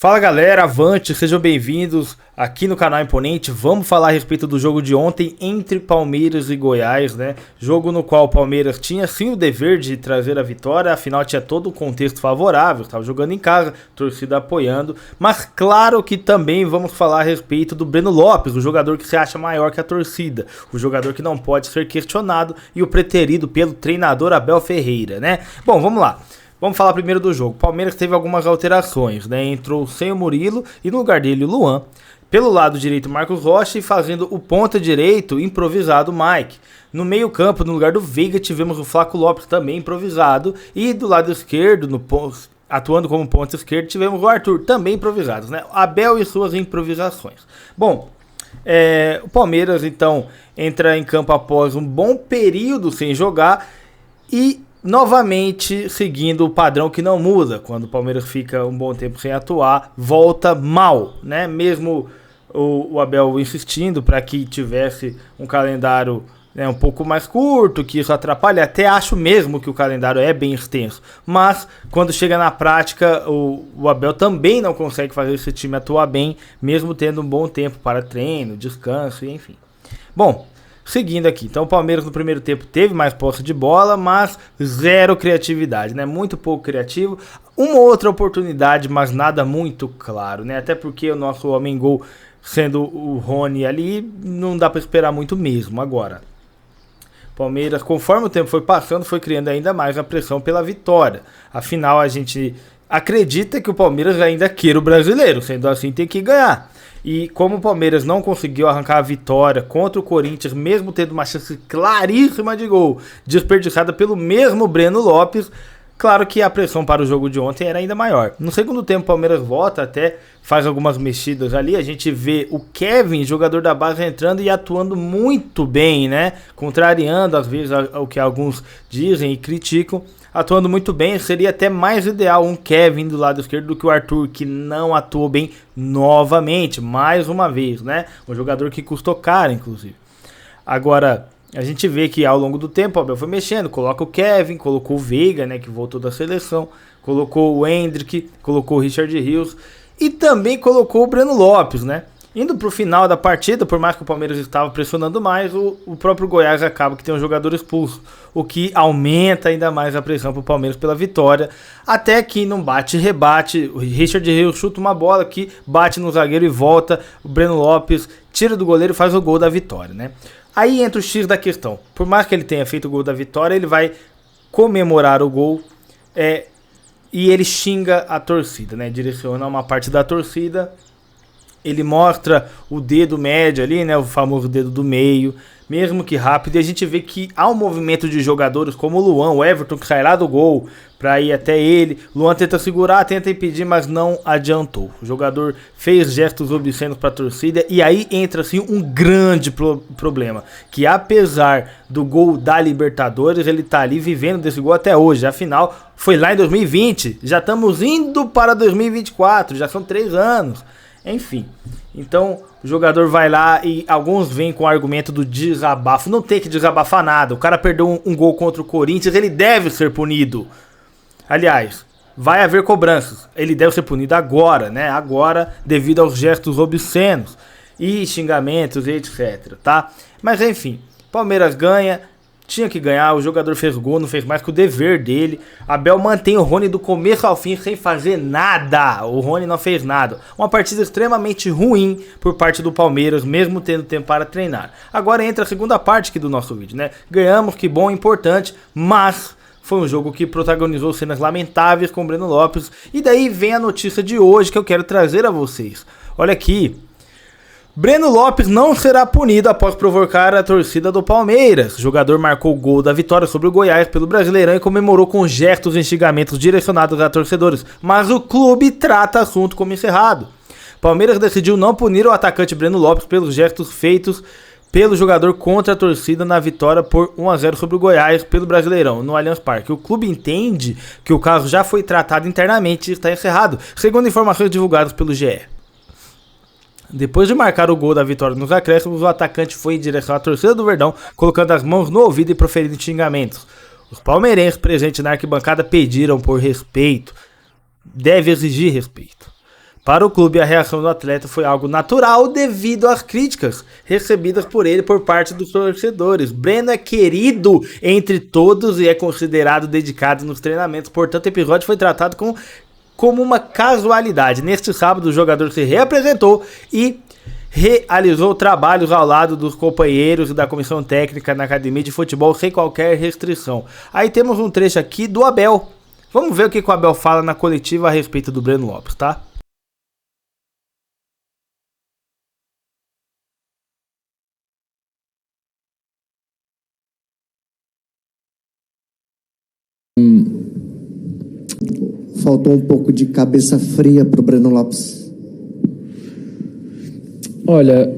Fala galera, avante, sejam bem-vindos aqui no canal Imponente. Vamos falar a respeito do jogo de ontem entre Palmeiras e Goiás, né? Jogo no qual o Palmeiras tinha sim o dever de trazer a vitória, afinal tinha todo o contexto favorável, estava jogando em casa, torcida apoiando, mas claro que também vamos falar a respeito do Breno Lopes, o jogador que se acha maior que a torcida, o jogador que não pode ser questionado e o preterido pelo treinador Abel Ferreira, né? Bom, vamos lá. Vamos falar primeiro do jogo. O Palmeiras teve algumas alterações, né? Entrou sem o Murilo e no lugar dele o Luan. Pelo lado direito, Marcos Rocha, e fazendo o ponta direito, improvisado, Mike. No meio campo, no lugar do Veiga, tivemos o Flaco Lopes também improvisado. E do lado esquerdo, atuando como ponta esquerdo, tivemos o Arthur, também improvisado, né? Abel e suas improvisações. Bom, o Palmeiras então entra em campo após um bom período sem jogar e novamente seguindo o padrão que não muda. Quando o Palmeiras fica um bom tempo sem atuar, volta mal, né? Mesmo o Abel insistindo para que tivesse um calendário, né, um pouco mais curto, que isso atrapalha. Até acho mesmo que o calendário é bem extenso, mas quando chega na prática o Abel também não consegue fazer esse time atuar bem, mesmo tendo um bom tempo para treino, descanso, enfim. Bom, seguindo aqui, então o Palmeiras no primeiro tempo teve mais posse de bola, mas zero criatividade, né? Muito pouco criativo. Uma outra oportunidade, mas nada muito claro, né? Até porque o nosso homem-gol, sendo o Rony ali, não dá para esperar muito mesmo. Agora, Palmeiras, conforme o tempo foi passando, foi criando ainda mais a pressão pela vitória. Afinal, a gente acredita que o Palmeiras ainda queira o brasileiro, sendo assim tem que ganhar. E como o Palmeiras não conseguiu arrancar a vitória contra o Corinthians, mesmo tendo uma chance claríssima de gol, desperdiçada pelo mesmo Breno Lopes, claro que a pressão para o jogo de ontem era ainda maior. No segundo tempo o Palmeiras volta, até faz algumas mexidas ali, a gente vê o Kevin, jogador da base, entrando e atuando muito bem, né? Contrariando às vezes o que alguns dizem e criticam. Atuando muito bem, seria até mais ideal um Kevin do lado esquerdo do que o Arthur, que não atuou bem novamente, mais uma vez, né? Um jogador que custou caro, inclusive. Agora, a gente vê que ao longo do tempo o Abel foi mexendo, coloca o Kevin, colocou o Veiga, né, que voltou da seleção, colocou o Hendrick, colocou o Richard Rios e também colocou o Breno Lopes, né? Indo para o final da partida, por mais que o Palmeiras estava pressionando mais, o próprio Goiás acaba que tem um jogador expulso, o que aumenta ainda mais a pressão para o Palmeiras pela vitória, até que num bate-rebate, o Richard Rios chuta uma bola que bate no zagueiro e volta, o Breno Lopes tira do goleiro e faz o gol da vitória, né? Aí entra o X da questão, por mais que ele tenha feito o gol da vitória, ele vai comemorar o gol e ele xinga a torcida, né? Direciona uma parte da torcida. Ele mostra o dedo médio ali, né, o famoso dedo do meio, mesmo que rápido, e a gente vê que há um movimento de jogadores como o Luan, o Everton, que sai lá do gol para ir até ele. Luan tenta segurar, tenta impedir, mas não adiantou. O jogador fez gestos obscenos para a torcida, e aí entra assim um grande problema, que apesar do gol da Libertadores, ele tá ali vivendo desse gol até hoje. Afinal, foi lá em 2020, já estamos indo para 2024, já são 3 anos. Enfim, então o jogador vai lá e alguns vêm com o argumento do desabafo. Não tem que desabafar nada. O cara perdeu um gol contra o Corinthians, ele deve ser punido. Aliás, vai haver cobranças. Ele deve ser punido agora, né? Agora, devido aos gestos obscenos e xingamentos e etc, tá? Mas enfim, Palmeiras ganha. Tinha que ganhar, o jogador fez gol, não fez mais que o dever dele. Abel mantém o Rony do começo ao fim sem fazer nada. O Rony não fez nada. Uma partida extremamente ruim por parte do Palmeiras, mesmo tendo tempo para treinar. Agora entra a segunda parte aqui do nosso vídeo, né? Ganhamos, que bom, importante, mas foi um jogo que protagonizou cenas lamentáveis com o Breno Lopes. E daí vem a notícia de hoje que eu quero trazer a vocês. Olha aqui. Breno Lopes não será punido após provocar a torcida do Palmeiras. O jogador marcou o gol da vitória sobre o Goiás pelo Brasileirão e comemorou com gestos e xingamentos direcionados a torcedores, mas o clube trata o assunto como encerrado. Palmeiras decidiu não punir o atacante Breno Lopes pelos gestos feitos pelo jogador contra a torcida na vitória por 1-0 sobre o Goiás pelo Brasileirão, no Allianz Parque. O clube entende que o caso já foi tratado internamente e está encerrado, segundo informações divulgadas pelo GE. Depois de marcar o gol da vitória nos acréscimos, o atacante foi em direção à torcida do Verdão, colocando as mãos no ouvido e proferindo xingamentos. Os palmeirenses presentes na arquibancada pediram por respeito. Deve exigir respeito. Para o clube, a reação do atleta foi algo natural devido às críticas recebidas por ele por parte dos torcedores. Breno é querido entre todos e é considerado dedicado nos treinamentos, portanto o episódio foi tratado como uma casualidade. Neste sábado o jogador se reapresentou e realizou trabalhos ao lado dos companheiros da comissão técnica na academia de futebol sem qualquer restrição. Aí temos um trecho aqui do Abel. Vamos ver o que o Abel fala na coletiva a respeito do Breno Lopes, tá? Faltou um pouco de cabeça fria pro Breno Lopes. Olha,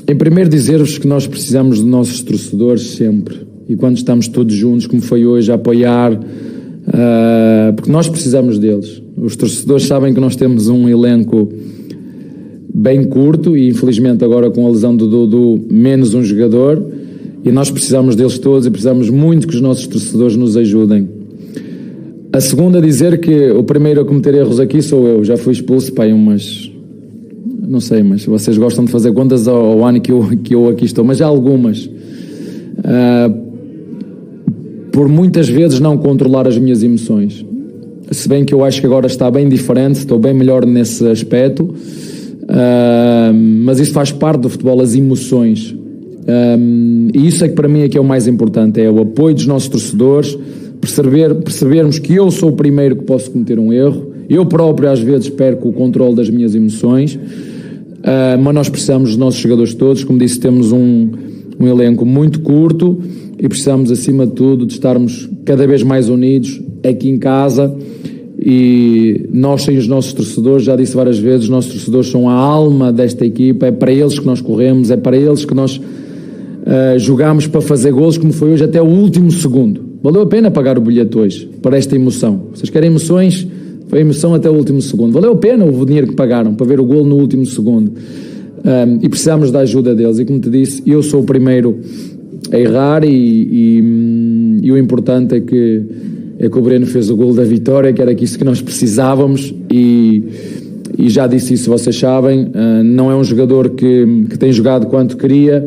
em primeiro dizer-vos que nós precisamos dos nossos torcedores sempre, e quando estamos todos juntos, como foi hoje, a apoiar, porque nós precisamos deles. Os torcedores sabem que nós temos um elenco bem curto e infelizmente agora com a lesão do Dudu menos um jogador, e nós precisamos deles todos e precisamos muito que os nossos torcedores nos ajudem. A segunda, dizer que o primeiro a cometer erros aqui sou eu. Já fui expulso, pai, não sei, mas vocês gostam de fazer contas ao ano que eu aqui estou, mas há algumas. Por muitas vezes não controlar as minhas emoções. Se bem que eu acho que agora está bem diferente, estou bem melhor nesse aspecto, mas isso faz parte do futebol, as emoções. E isso é que para mim é que é o mais importante, é o apoio dos nossos torcedores, percebermos que eu sou o primeiro que posso cometer um erro, eu próprio às vezes perco o controle das minhas emoções, mas nós precisamos dos nossos jogadores todos, como disse, temos um elenco muito curto e precisamos acima de tudo de estarmos cada vez mais unidos aqui em casa, e nós sem os nossos torcedores, já disse várias vezes, os nossos torcedores são a alma desta equipa, é para eles que nós corremos, é para eles que nós jogamos para fazer golos, como foi hoje até o último segundo. Valeu a pena pagar o bilhete hoje, para esta emoção. Vocês querem emoções? Foi emoção até o último segundo. Valeu a pena o dinheiro que pagaram para ver o golo no último segundo. E precisamos da ajuda deles. E como te disse, eu sou o primeiro a errar e o importante é que o Breno fez o golo da vitória, que era isso que nós precisávamos, e já disse isso, vocês sabem, não é um jogador que tem jogado quanto queria,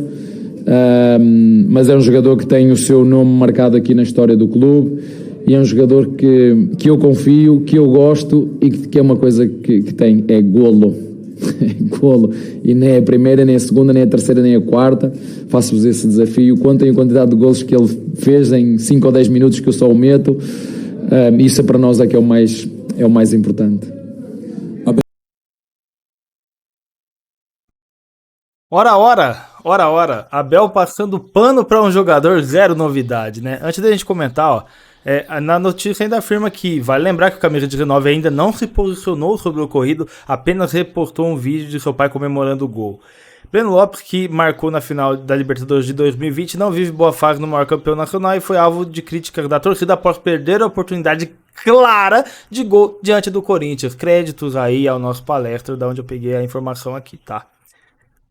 mas é um jogador que tem o seu nome marcado aqui na história do clube, e é um jogador que eu confio, que eu gosto, e que é uma coisa que tem, é golo. Golo. E nem a primeira, nem a segunda, nem a terceira, nem a quarta. Faço-vos esse desafio. Contem a quantidade de golos que ele fez em 5 ou 10 minutos que eu só o meto. Isso para nós é que é o mais importante. Ora. Abel passando pano para um jogador, zero novidade, né? Antes da gente comentar, ó, na notícia ainda afirma que vale lembrar que o camisa 19 ainda não se posicionou sobre o ocorrido, apenas repostou um vídeo de seu pai comemorando o gol. Breno Lopes, que marcou na final da Libertadores de 2020, não vive boa fase no maior campeão nacional e foi alvo de críticas da torcida após perder a oportunidade clara de gol diante do Corinthians. Créditos aí ao nosso palestra, da onde eu peguei a informação aqui, tá?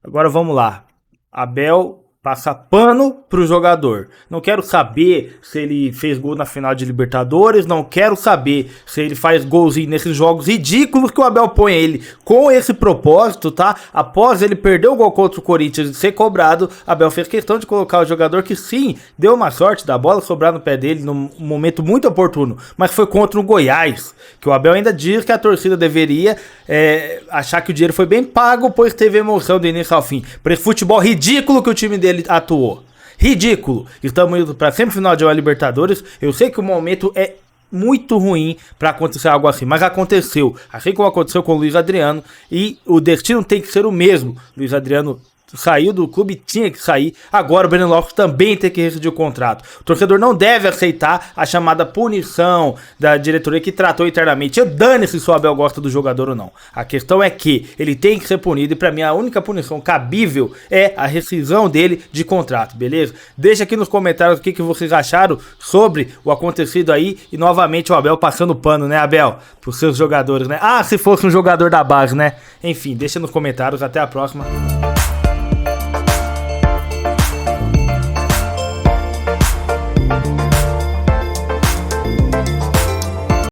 Agora vamos lá. Abel passa pano pro jogador. Não quero saber se ele fez gol na final de Libertadores, não quero saber se ele faz golzinho nesses jogos ridículos que o Abel põe ele com esse propósito, tá? Após ele perder o gol contra o Corinthians e ser cobrado, Abel fez questão de colocar o jogador que sim, deu uma sorte da bola sobrar no pé dele num momento muito oportuno, mas foi contra o Goiás, que o Abel ainda diz que a torcida deveria achar que o dinheiro foi bem pago, pois teve emoção do início ao fim. Por esse futebol ridículo que o time dele atuou. Ridículo. Estamos indo para semifinal de uma Libertadores. Eu sei que o momento é muito ruim para acontecer algo assim, mas aconteceu. Assim como aconteceu com o Luiz Adriano, e o destino tem que ser o mesmo. Luiz Adriano saiu do clube, tinha que sair. Agora o Breno Lopes também tem que rescindir o contrato. O torcedor não deve aceitar a chamada punição da diretoria que tratou internamente. Eu dane-se se o Abel gosta do jogador ou não. A questão é que ele tem que ser punido, e pra mim a única punição cabível é a rescisão dele de contrato, beleza? Deixa aqui nos comentários o que vocês acharam sobre o acontecido aí, e novamente o Abel passando pano, né, Abel? Pros seus jogadores, né? Ah, se fosse um jogador da base, né? Enfim, deixa nos comentários. Até a próxima.